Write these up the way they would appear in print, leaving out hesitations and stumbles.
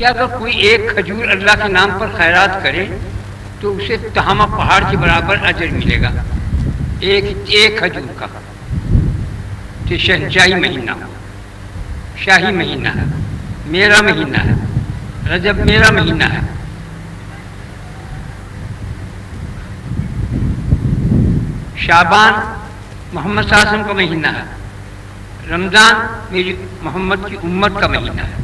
کہ اگر کوئی ایک کھجور اللہ کے نام پر خیرات کرے تو اسے تہامہ پہاڑ کے برابر اجر ملے گا، ایک کھجور کا۔ کہ شہنشاہی مہینہ، شاہی مہینہ ہے، میرا مہینہ ہے، رجب میرا مہینہ ہے۔ شعبان محمد صلی اللہ علیہ وسلم کا مہینہ ہے، رمضان میری محمد کی امت کا مہینہ ہے۔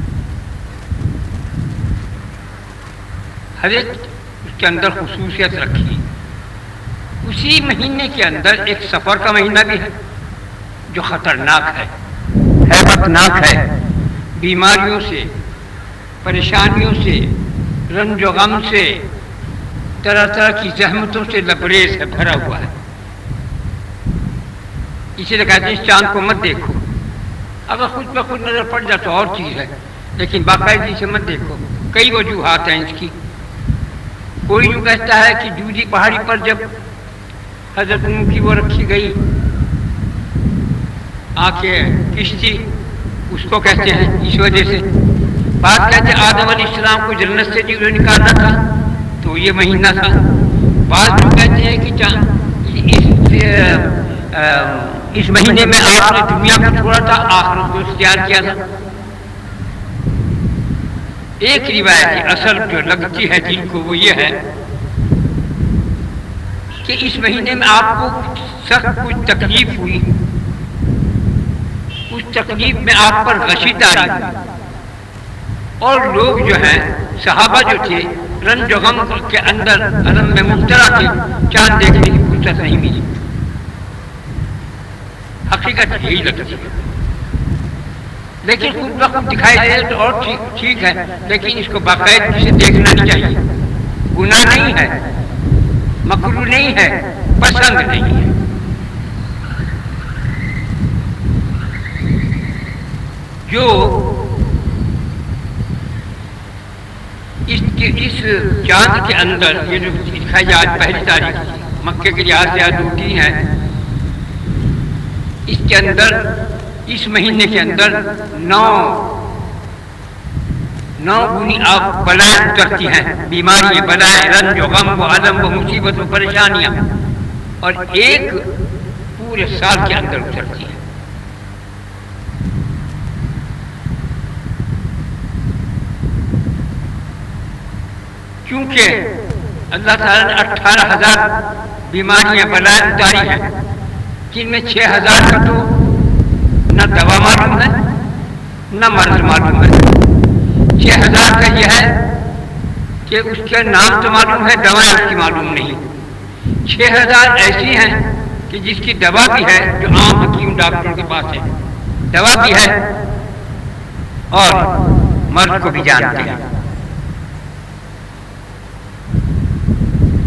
ہر ایک اس کے اندر خصوصیت رکھی۔ اسی مہینے کے اندر ایک سفر کا مہینہ بھی ہے جو خطرناک ہے، ہیبتناک ہے، بیماریوں سے، پریشانیوں سے، رنج و غم سے، طرح طرح کی زحمتوں سے لبریز ہے، بھرا ہوا ہے۔ اسی لیے کہتے ہیں اس چاند کو مت دیکھو، اگر خود بخود نظر پڑ جائے تو اور چیز ہے، لیکن باقاعدگی سے مت دیکھو۔ کئی وجوہات ہیں اس کی۔ کوئی یوں کہتا ہے کہ جودی پہاڑی پر جب حضرت نوح کی وہ رکھی گئی آنکھیں کشتی، اس کو کہتے ہیں اس وجہ سے۔ بات کہتے ہیں آدم علیہ السلام کو جنت سے جو نکالنا تھا تو یہ مہینہ تھا۔ بعض لوگ کہتے ہیں کہ اس مہینے میں آپ نے دنیا کو چھوڑا تھا، آخرت کو اختیار کیا تھا۔ ایک روایت اصل جو لگتی ہے دل کو وہ یہ ہے کہ اس مہینے میں آپ کو سخت کچھ تکلیف ہوئی، اس تکلیف میں آپ پر غشی آئی، اور لوگ جو ہیں صحابہ جو تھے رنج و غم کے اندر علم میں مبتلا تھے، چاند دیکھنے کی فرصت نہیں ملی۔ حقیقت یہی لگتی ہے، لیکن خود بخود دکھائی دے تو اور ٹھیک ہے، لیکن اس کو باقاعدگی سے دیکھنا نہیں چاہیے۔ گناہ نہیں ہے، مکروہ نہیں ہے، پسند نہیں ہے۔ جو اس چاند کے اندر یہ جو دکھائی جائے آج پہلی تاریخ مکے کے لحاظ سے آج 2-3 ہے، اس کے اندر اس مہینے کے اندر 9 گنی آپ بلائیں اترتی ہیں، بیماریاں، بلائیں، رنج و غم و علم و مصیبت و پریشانیاں، اور ایک پورے سال کے اندر اترتی ہیں۔ کیونکہ اللہ تعالیٰ نے 18,000 بیماریاں بلائیں اتاری ہیں، جن میں 6,000 کا تو نہ دوا معلوم ہے نہ مرض معلوم ہے۔ 6,000 کا یہ ہے کہ اس کا نام تو معلوم ہے، دوائیں اس کی معلوم نہیں۔ 6,000 ایسی ہیں کہ جس کی دوا بھی ہے، جو عام حکیم ڈاکٹروں کے پاس ہے، دوا بھی ہے اور مرض کو بھی جانتے ہیں۔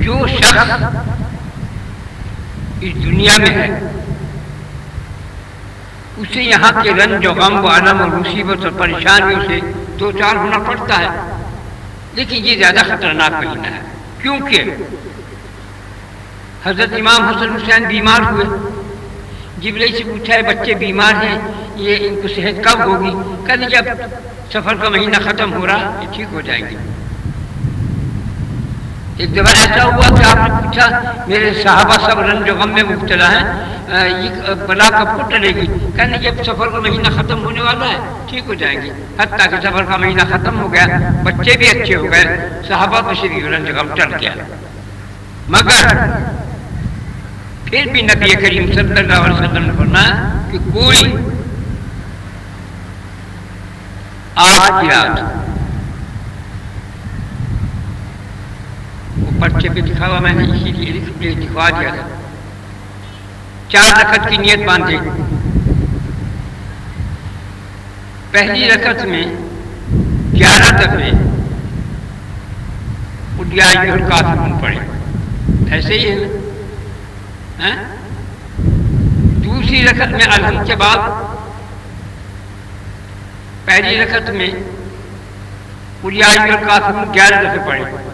جو شخص اس دنیا میں ہے اسے یہاں کے رنج و غم و علم اور مصیبت اور پریشانیوں سے 2-4 ہونا پڑتا ہے، لیکن یہ زیادہ خطرناک مہینہ ہے۔ کیونکہ حضرت امام حسن حسین بیمار ہوئے، جبریل سے پوچھا ہے بچے بیمار ہیں، یہ ان کو صحت کب ہوگی؟ کہتے جب سفر کا مہینہ ختم ہو رہا یہ ٹھیک ہو جائیں گے۔ ایک دفعہ ایسا ہوا کہ آپ نے پوچھا میرے صحابہ سب رنج و غم میں مبتلا ہیں، یہ بلا کب کو ٹلے گی؟ کہنے جب سفر کا مہینہ ختم ہونے والا ہے ٹھیک ہو جائیں گے۔ حتیٰ کہ سفر کا مہینہ ختم ہو گیا، بچے بھی اچھے ہو گئے، صحابہ کو شریف رنج و غم ٹل گیا۔ مگر پھر بھی نبی کریم صلی اللہ علیہ وسلم نے فرمایا کہ کوئی آج کی رات، پرچے پہ لکھا ہوا میں نے اسی لیے لکھوا دیا تھا، 4 رکعت کی نیت باندھے۔ پہلی رکعت میں 11 دفعے قل یا ایھا الکافرون پڑھے، ایسے ہی ہے نا؟ دوسری رکعت میں الحمد کے بعد پہلی رکعت میں قل یا ایھا الکافرون 11 دفعے پڑھے،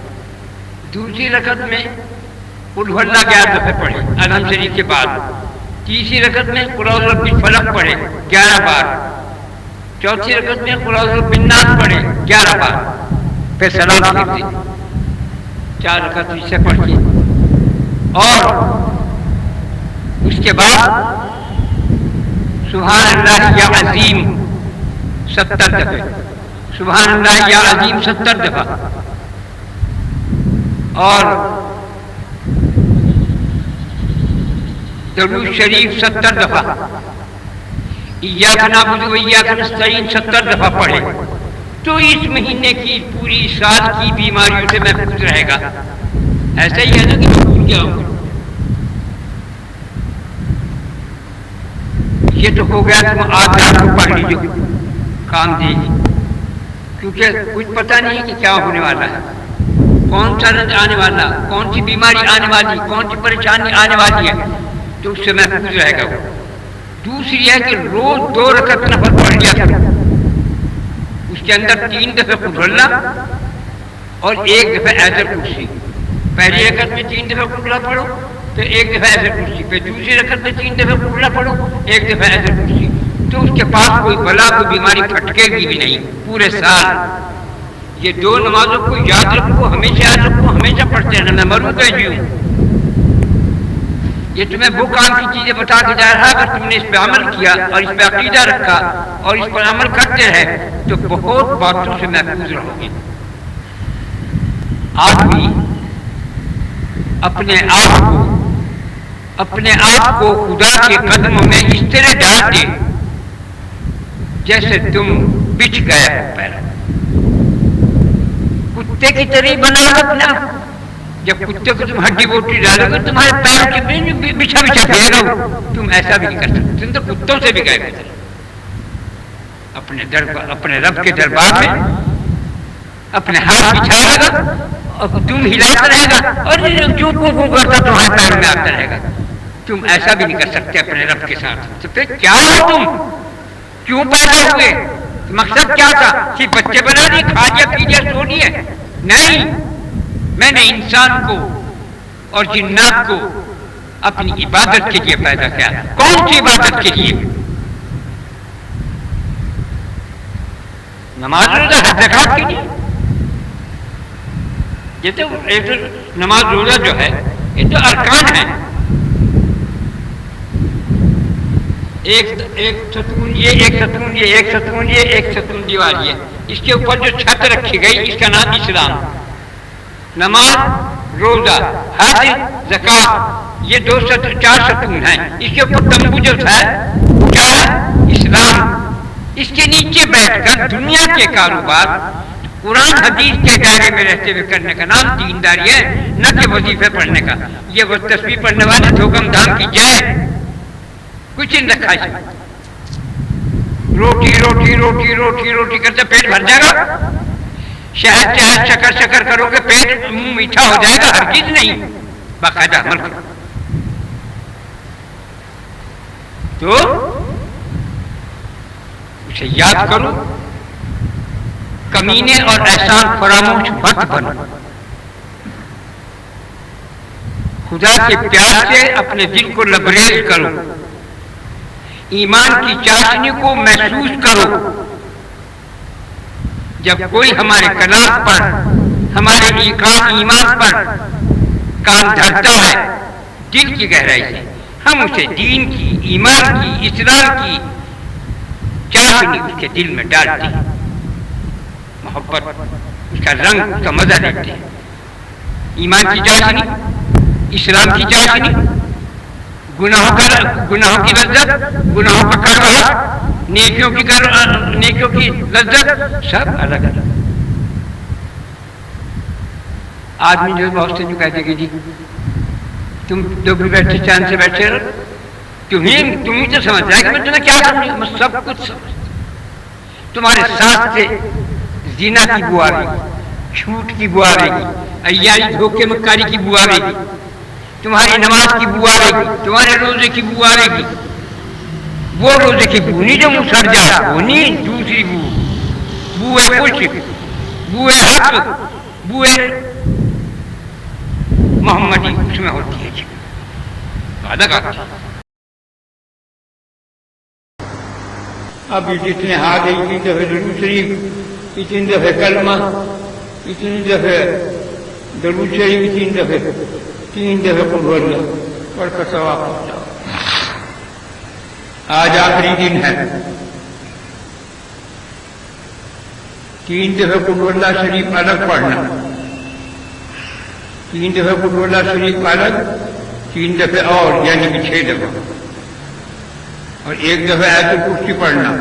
دوسری رکعت میں قل ھو اللہ 11 دفعے پڑھے الحمد شریف کے بعد، تیسری رکعت میں قل اعوذ برب الفلق پڑھے 11 بار، چوتھی رکعت میں قل اعوذ برب الناس پڑھے 11 بار۔ پھر سلام پھیرتے، 4 رکعت اس سے پڑھ کے، اور اس کے بعد سبحان اللہ یا عظیم 70 دفعے، سبحان اللہ یا عظیم 70 دفعہ، اور درود شریف 70 دفعہ، ایاک نعبد و ایاک نستعین 70 دفعہ پڑھے تو اس مہینے کی پوری سال کی بیماریوں سے محفوظ رہے گا۔ ایسا ہی ہے نا کہ بھول گیا ہوں، یہ تو ہو گیا تم آج رات کو پڑھ لیجیے، کام دے گی، کیونکہ کچھ پتہ نہیں کہ کیا ہونے والا ہے، کون سا رنج آنے والا، کون سی بیماری آنے والی، کون سی پریشانی آنے والی ہے، تو اس سے محفوظ رہے گا وہ۔ دوسری ہے کہ روز 2 رکعت نفل پڑھ لیا کرو، اس کے اندر 3 دفعہ قل ہو اللہ اور 1 دفعہ آیت الکرسی۔ پہلی رکعت میں 3 دفعہ قل اللہ پڑھو تو 1 دفعہ آیت الکرسی، پھر دوسری رکعت میں 3 دفعہ قل اللہ پڑھو، 1 دفعہ آیت الکرسی، تو اس کے پاس کوئی بلا کوئی بیماری پھٹکے گی بھی نہیں پورے سال۔ یہ 2 نمازوں کو یاد رکھو، ہمیشہ یاد رکھو، ہمیشہ پڑھتے رہنا، میں مروں تو جیوں۔ یہ تمہیں وہ کام کی چیزیں بتا کے جا رہا ہے، اگر تم نے اس پہ عمل کیا اور اس پہ عقیدہ رکھا اور اس پر عمل کرتے رہے تو بہت باتوں سے محفوظ رہو گے۔ آدمی اپنے آپ کو خدا کے قدموں میں اس طرح ڈال دے جیسے تم بچھ گئے ہو، پہلے کتے کی طرح بنا رکھنا۔ جب کتے کو تم ہڈی بوٹی ڈالو گے تمہارے پیر کے بچھا بچھا پھیرے گا، تم ایسا بھی نہیں کر سکتے، تم تو کتوں سے بھی گئے ہوئے۔ اپنے رب کے دربار میں اپنے ہاتھ بچھائے گا اور تم ہلاتا رہے گا اور جو کرتا تمہارے پیر میں آتا رہے گا، تم ایسا بھی نہیں کر سکتے اپنے رب کے ساتھ۔ تو پھر کیا ہو تم؟ کیوں پیدا ہوئے؟ مقصد کیا تھا؟ صرف بچے بنا دیے، کھا لیا پی لیا سو لیے؟ نہیں، میں نے انسان کو اور جنات کو اپنی عبادت کے لیے پیدا کیا۔ کون سی عبادت کے لیے؟ نماز روزہ حج زکات کے لیے۔ یہ تو نماز روزہ جو ہے یہ تو ارکان ہے، ایک ستون یہ، ایک ستون یہ، ایک ستون یہ، ایک ستون دیوار یہ، اس کے اوپر جو چھت رکھی گئی اس کا نام اسلام۔ نماز، روزہ، حج، زکات، یہ 4 ستون ہیں، اس کے اوپر تمبو جو ہے کیا ہے؟ اسلام۔ اس کے نیچے بیٹھ کر دنیا کے کاروبار قرآن حدیث کے دائرے میں رہتے ہوئے کرنے کا نام دینداری ہے، نہ کہ وظیفے پڑھنے کا۔ یہ وہ تسبیح پڑھنے والے دھوکم دھام کی جائے کچھ نہیں رکھا ہے۔ روٹی روٹی روٹی روٹی روٹی کرتے پیٹ بھر جائے گا، شہد چہد شکر شکر کرو گے پیٹ منہ میٹھا ہو جائے گا؟ ہرگز نہیں، باقاعدہ عمل کرو۔ تو اسے یاد کرو، کمینے اور احسان فراموش مت بنو، خدا کے پیار سے اپنے دل کو لبریز کرو، ایمان کی چاشنی کو محسوس کرو۔ جب کوئی ہمارے کلام پر، ہمارے ایمان پر کان دھرتا ہے دل کی گہرائی سے، ہم اسے دین کی، ایمان کی، اسلام کی چاشنی اس کے دل میں ڈالتے ہیں، محبت، اس کا رنگ، اس کا مزہ لیتے ہیں۔ ایمان کی چاشنی، اسلام کی چاشنی، گناہوں کی لذت، گناہوں کا کڑواہٹ، نیکیوں کی لذت، سب الگ الگ۔ آدمی جو بہت سے جو کہتے کہ جی تم جو بھی بیٹھے چاند سے بیٹھے رہو، تم ہی تو سمجھ رہے کہ میں تمہیں کیا سمجھوں، میں سب کچھ سمجھتا۔ تمہارے ساتھ سے زنا کی بو آئے گی، جھوٹ کی بو آئے گی، عیاری دھوکے مکاری کی بو آئے گی، تمہاری نماز کی بو آئے گی، تمہارے روزے کی بو آئے گی۔ وہ روزے کی بو نہیں جو منہ سڑ جائے، وہ نہیں، دوسری بو، بوئے خوش، بوئے حق، بوئے محمدی اس میں ہوتی ہے۔ وعدہ کرتا اب جتنے ہاتھ 3 دفعہ درود شریف، 3 دفعہ کلمہ، اتنی دفعہ درود شریف 3 دفعہ 3 دفعہ قل هو اللہ پڑھ کر ثواب پہنچاؤ. آج آخری دن ہے. 3 دفعہ قل هو اللہ شریف الگ پڑھنا, 3 دفعہ قل هو اللہ شریف الگ, 3 دفعہ اور یعنی کہ 6 دفعہ, اور 1 دفعہ آیت الکرسی پڑھنا.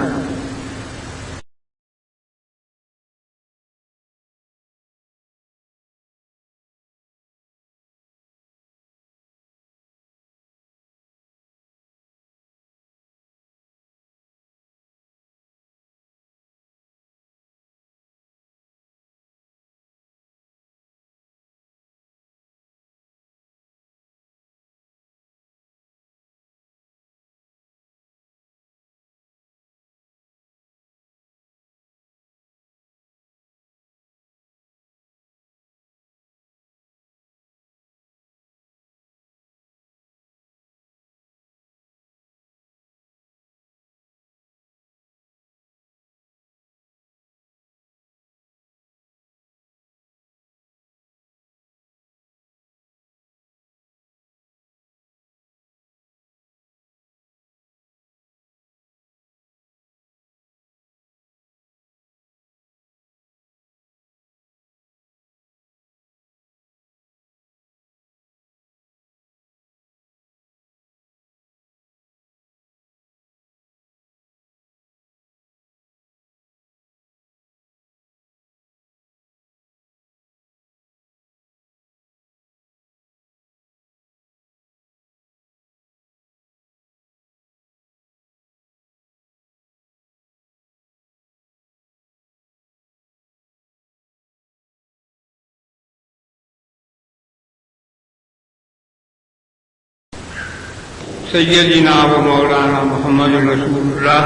سیدنا و مولانا محمد رسول اللہ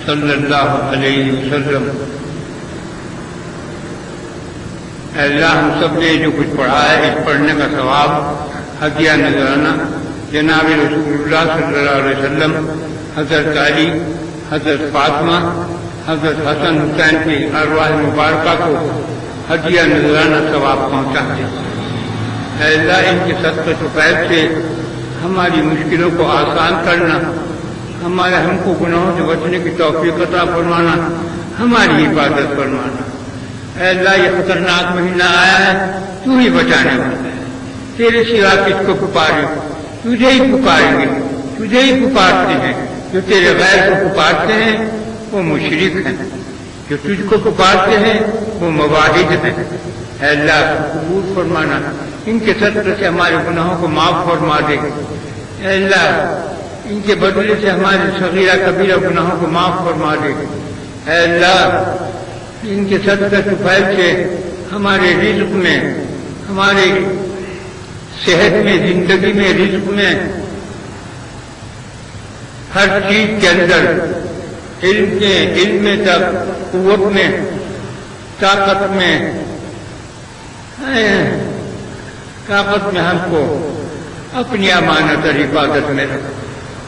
صلی اللہ علیہ وسلم. اے اللہ ہم سب نے جو کچھ پڑھا ہے اس پڑھنے کا ثواب ہدیہ نذرانہ جناب رسول اللہ صلی اللہ علیہ وسلم, حضرت علی, حضرت فاطمہ, حضرت حسن حسین کی ارواح مبارکہ کو ہدیہ نذرانہ ثواب پہنچا دے. اے اللہ ان کے صدقے و فیض سے ہماری مشکلوں کو آسان کرنا, ہم کو گناہوں سے بچنے کی توفیق عطا فرمانا, ہماری حفاظت فرمانا. اے اللہ یہ خطرناک مہینہ آیا ہے, تو ہی بچانے والا ہے, تیرے سوا کس کو پکارے, تجھے ہی پکاریں گے, تجھے ہی پکارتے ہیں. جو تیرے غیر کو پکارتے ہیں وہ مشرک ہیں, جو تجھ کو پکارتے ہیں وہ مواحد ہیں. اے اللہ قبول فرمانا, ان کے صدقے سے ہمارے گناہوں کو معاف فرما دے. اے اللہ ان کے بدلے سے ہمارے صغیرہ کبیرہ گناہوں کو معاف فرما دے. اے اللہ ان کے صدقے و فیض سے ہمارے رزق میں, ہمارے صحت میں, زندگی میں, رزق میں, ہر چیز کے اندر, علم میں تک, قوت میں, طاقت میں ہم کو اپنی امانت اور حفاظت میں رکھ.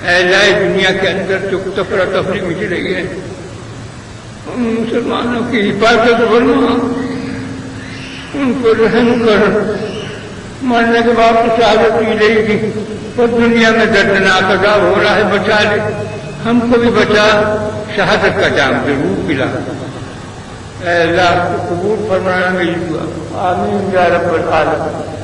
اے اللہ دنیا کے اندر جو تفرہ تفری مچ رہی ہے ان مسلمانوں کی حفاظت فرما, ان کو رحم کر. مرنے کے بعد تو شہادت ملے گی اور دنیا میں دردناک عذاب ہو رہا ہے, بچا لے, ہم کو بھی بچا, شہادت کا جام ضرور پلا. اے اللہ قبول فرمانا میری دعا. آمین یا رب العالمین.